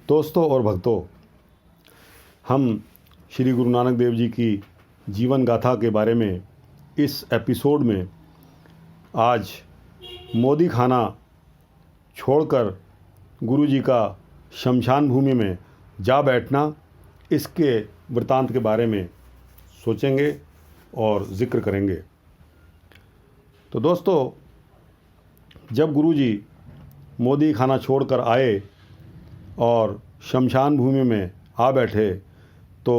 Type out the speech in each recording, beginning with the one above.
दोस्तों और भक्तों, हम श्री गुरु नानक देव जी की जीवन गाथा के बारे में इस एपिसोड में आज मोदी खाना छोड़कर गुरु जी का शमशान भूमि में जा बैठना, इसके वृतांत के बारे में सोचेंगे और ज़िक्र करेंगे। तो दोस्तों, जब गुरु जी मोदी खाना छोड़कर आए और शमशान भूमि में आ बैठे तो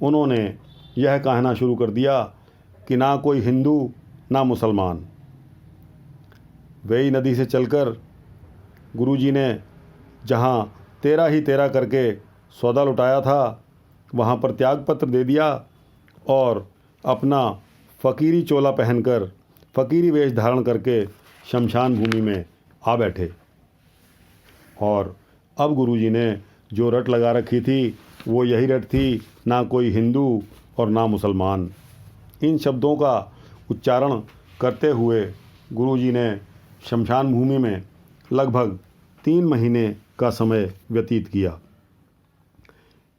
उन्होंने यह कहना शुरू कर दिया कि ना कोई हिंदू ना मुसलमान। वेई नदी से चलकर गुरुजी ने जहाँ तेरा ही तेरा करके सौदा लुटाया था वहाँ पर त्यागपत्र दे दिया और अपना फ़कीरी चोला पहनकर, फ़कीरी वेश धारण करके शमशान भूमि में आ बैठे। और अब गुरुजी ने जो रट लगा रखी थी वो यही रट थी, ना कोई हिंदू और ना मुसलमान। इन शब्दों का उच्चारण करते हुए गुरुजी ने शमशान भूमि में लगभग 3 महीने का समय व्यतीत किया।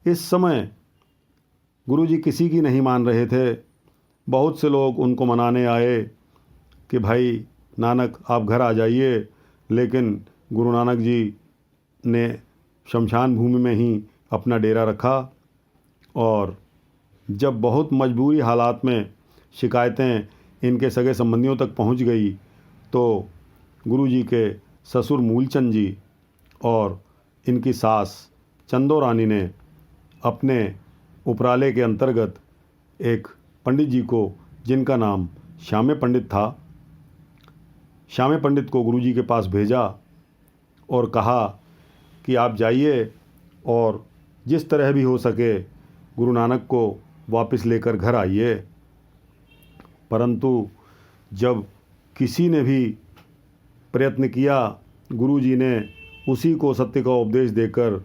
इस समय गुरुजी किसी की नहीं मान रहे थे। बहुत से लोग उनको मनाने आए कि भाई नानक आप घर आ जाइए, लेकिन गुरु नानक जी ने शमशान भूमि में ही अपना डेरा रखा। और जब बहुत मजबूरी हालात में शिकायतें इनके सगे संबंधियों तक पहुंच गई तो गुरुजी के ससुर मूलचंद जी और इनकी सास चंदो रानी ने अपने उपराले के अंतर्गत एक पंडित जी को, जिनका नाम श्यामे पंडित था, श्यामे पंडित को गुरुजी के पास भेजा और कहा कि आप जाइए और जिस तरह भी हो सके गुरु नानक को वापस लेकर घर आइए। परंतु जब किसी ने भी प्रयत्न किया, गुरुजी ने उसी को सत्य का उपदेश देकर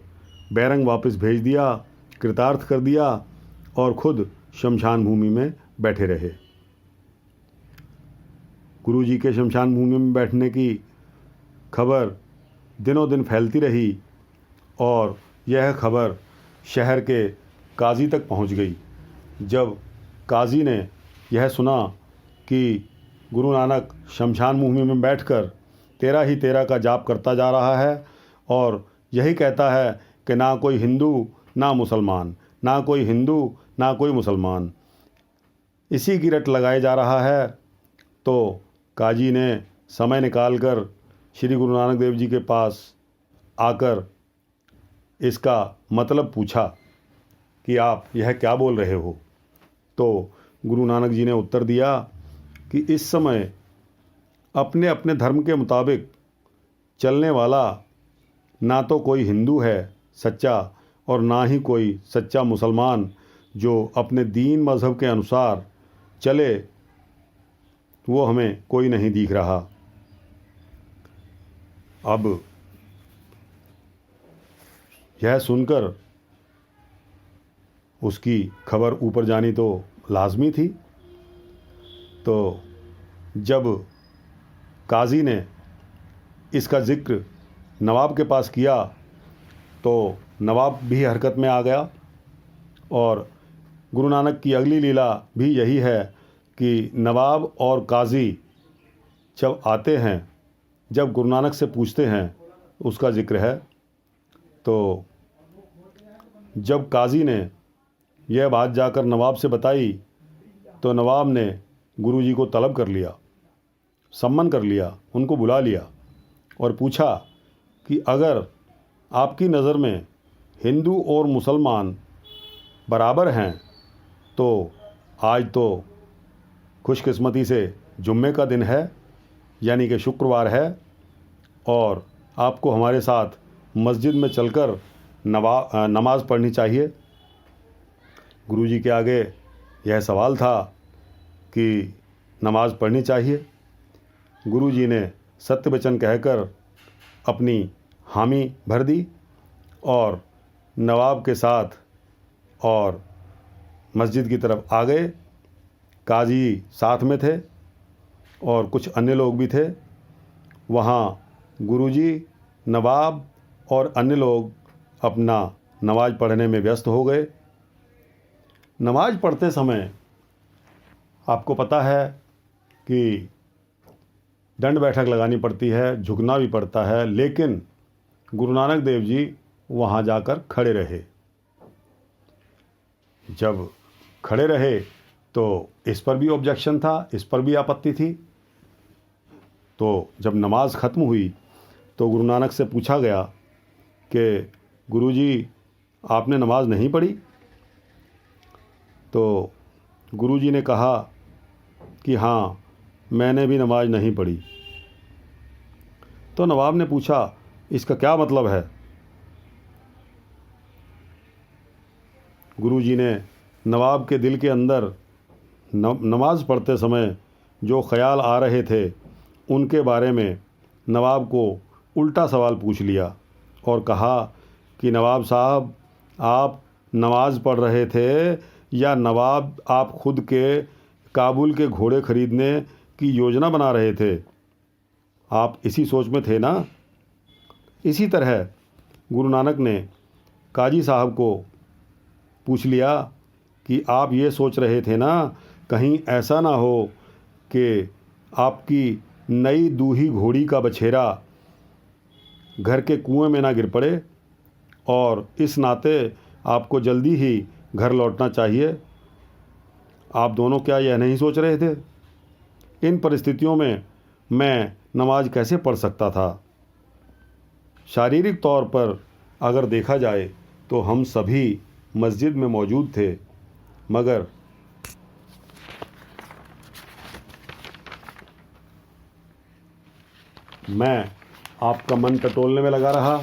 बैरंग वापस भेज दिया, कृतार्थ कर दिया और खुद शमशान भूमि में बैठे रहे। गुरुजी के शमशान भूमि में बैठने की खबर दिनों दिन फैलती रही और यह खबर शहर के काजी तक पहुंच गई। जब काजी ने यह सुना कि गुरु नानक शमशान भूमि में बैठकर तेरा ही तेरा का जाप करता जा रहा है और यही कहता है कि ना कोई हिंदू ना मुसलमान, ना कोई हिंदू ना कोई मुसलमान, इसी की रट लगाए जा रहा है, तो काजी ने समय निकालकर श्री गुरु नानक देव जी के पास आकर इसका मतलब पूछा कि आप यह क्या बोल रहे हो। तो गुरु नानक जी ने उत्तर दिया कि इस समय अपने अपने धर्म के मुताबिक चलने वाला ना तो कोई हिंदू है सच्चा और ना ही कोई सच्चा मुसलमान जो अपने दीन मज़हब के अनुसार चले, वो हमें कोई नहीं दिख रहा। अब यह सुनकर उसकी खबर ऊपर जानी तो लाजमी थी। तो जब काजी ने इसका जिक्र नवाब के पास किया तो नवाब भी हरकत में आ गया। और गुरु नानक की अगली लीला भी यही है कि नवाब और काजी जब आते हैं, जब गुरु नानक से पूछते हैं, उसका जिक्र है। तो जब काजी ने यह बात जाकर नवाब से बताई तो नवाब ने गुरुजी को तलब कर लिया, सम्मन कर लिया, उनको बुला लिया और पूछा कि अगर आपकी नज़र में हिंदू और मुसलमान बराबर हैं तो आज तो खुशकिस्मती से जुम्मे का दिन है, यानी कि शुक्रवार है, और आपको हमारे साथ मस्जिद में चलकर नमाज पढ़नी चाहिए। गुरुजी के आगे यह सवाल था कि नमाज पढ़नी चाहिए। गुरुजी ने सत्य वचन कहकर अपनी हामी भर दी और नवाब के साथ और मस्जिद की तरफ आ गए। काजी साथ में थे और कुछ अन्य लोग भी थे। वहाँ गुरुजी, नवाब और अन्य लोग अपना नमाज पढ़ने में व्यस्त हो गए। नमाज पढ़ते समय आपको पता है कि दंड बैठक लगानी पड़ती है, झुकना भी पड़ता है, लेकिन गुरु नानक देव जी वहाँ जाकर खड़े रहे। जब खड़े रहे तो इस पर भी ऑब्जेक्शन था, इस पर भी आपत्ति थी। तो जब नमाज ख़त्म हुई तो गुरु नानक से पूछा गया कि गुरुजी आपने नमाज नहीं पढ़ी? तो गुरुजी ने कहा कि हाँ, मैंने भी नमाज नहीं पढ़ी। तो नवाब ने पूछा, इसका क्या मतलब है? गुरुजी ने नवाब के दिल के अंदर नमाज पढ़ते समय जो ख्याल आ रहे थे उनके बारे में नवाब को उल्टा सवाल पूछ लिया और कहा कि नवाब साहब, आप नमाज पढ़ रहे थे या नवाब आप खुद के काबुल के घोड़े खरीदने की योजना बना रहे थे? आप इसी सोच में थे ना? इसी तरह गुरु नानक ने काजी साहब को पूछ लिया कि आप ये सोच रहे थे ना, कहीं ऐसा ना हो कि आपकी नई दूही घोड़ी का बछेरा घर के कुएं में ना गिर पड़े, और इस नाते आपको जल्दी ही घर लौटना चाहिए। आप दोनों क्या यह नहीं सोच रहे थे? इन परिस्थितियों में मैं नमाज कैसे पढ़ सकता था? शारीरिक तौर पर अगर देखा जाए तो हम सभी मस्जिद में मौजूद थे, मगर मैं आपका मन टटोलने में लगा रहा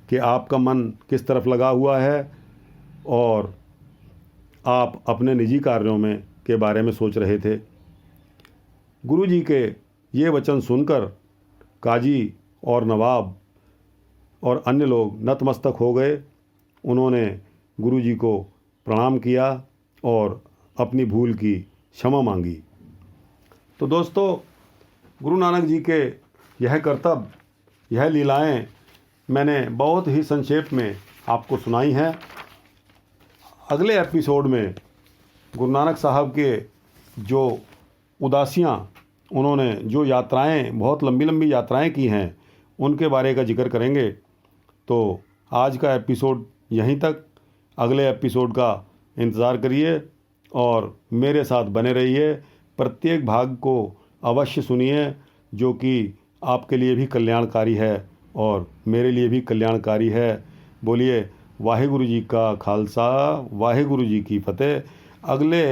कि आपका मन किस तरफ लगा हुआ है और आप अपने निजी कार्यों में के बारे में सोच रहे थे। गुरुजी के ये वचन सुनकर काजी और नवाब और अन्य लोग नतमस्तक हो गए। उन्होंने गुरुजी को प्रणाम किया और अपनी भूल की क्षमा मांगी। तो दोस्तों, गुरु नानक जी के यह कर्तव्य, यह लीलाएं मैंने बहुत ही संक्षेप में आपको सुनाई हैं। अगले एपिसोड में गुरु नानक साहब के जो उदासियाँ, उन्होंने जो यात्राएं, बहुत लंबी लंबी यात्राएं की हैं, उनके बारे का जिक्र करेंगे। तो आज का एपिसोड यहीं तक। अगले एपिसोड का इंतज़ार करिए और मेरे साथ बने रहिए। प्रत्येक भाग को अवश्य सुनिए, जो कि आपके लिए भी कल्याणकारी है और मेरे लिए भी कल्याणकारी है। बोलिए वाहिगुरु जी का खालसा, वाहिगुरु जी की फतेह। अगले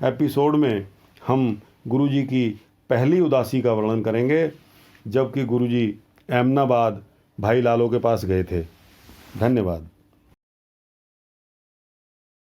एपिसोड में हम गुरु जी की पहली उदासी का वर्णन करेंगे, जबकि गुरु जी अहमदाबाद भाई लालो के पास गए थे। धन्यवाद।